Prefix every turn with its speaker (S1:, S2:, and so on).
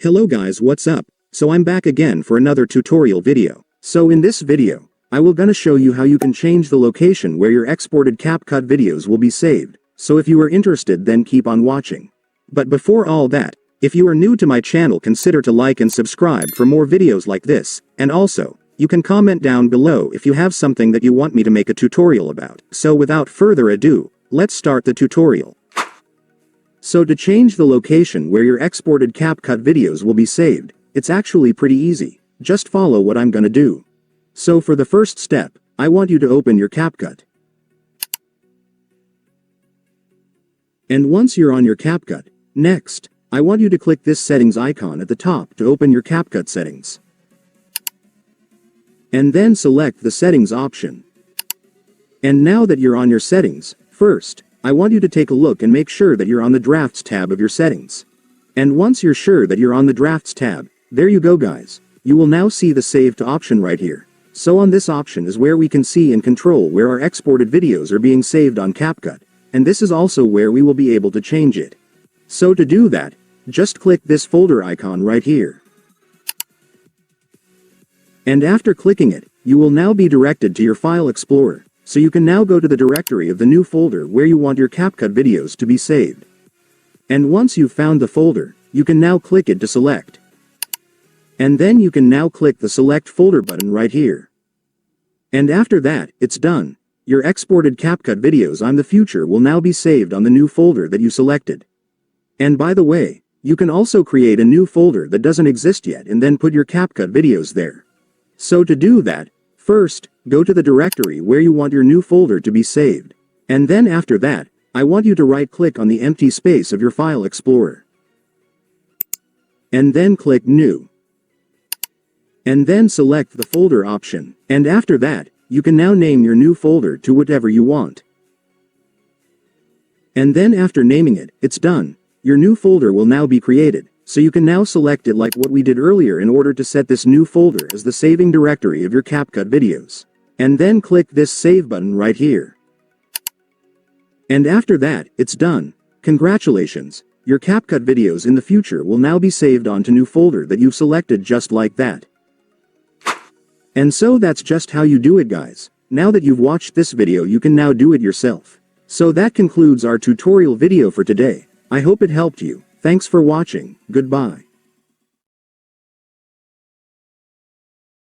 S1: Hello guys, what's up? So I'm back again for another tutorial video. So in this video, I will gonna show you how you can change the location where your exported CapCut videos will be saved. So if you are interested, then keep on watching. But before all that, if you are new to my channel, consider to like and subscribe for more videos like this, and also, you can comment down below if you have something that you want me to make a tutorial about. So without further ado, let's start the tutorial. So to change the location where your exported CapCut videos will be saved, it's actually pretty easy. Just follow what I'm gonna do. So for the first step, I want you to open your CapCut. And once you're on your CapCut, next, I want you to click this settings icon at the top to open your CapCut settings. And then select the settings option. And now that you're on your settings, first, I want you to take a look and make sure that you're on the Drafts tab of your settings. And once you're sure that you're on the Drafts tab, there you go guys. You will now see the Save to option right here. So on this option is where we can see and control where our exported videos are being saved on CapCut. And this is also where we will be able to change it. So to do that, just click this folder icon right here. And after clicking it, you will now be directed to your File Explorer. So you can now go to the directory of the new folder where you want your CapCut videos to be saved. And once you've found the folder, you can now click it to select. And then you can now click the Select Folder button right here. And after that, it's done. Your exported CapCut videos on the future will now be saved on the new folder that you selected. And by the way, you can also create a new folder that doesn't exist yet and then put your CapCut videos there. So to do that, first, go to the directory where you want your new folder to be saved. And then after that, I want you to right-click on the empty space of your File Explorer. And then click New. And then select the folder option. And after that, you can now name your new folder to whatever you want. And then after naming it, it's done. Your new folder will now be created. So you can now select it like what we did earlier in order to set this new folder as the saving directory of your CapCut videos. And then click this Save button right here. And after that, it's done. Congratulations! Your CapCut videos in the future will now be saved onto new folder that you've selected just like that. And so that's just how you do it guys. Now that you've watched this video, you can now do it yourself. So that concludes our tutorial video for today. I hope it helped you. Thanks for watching. Goodbye.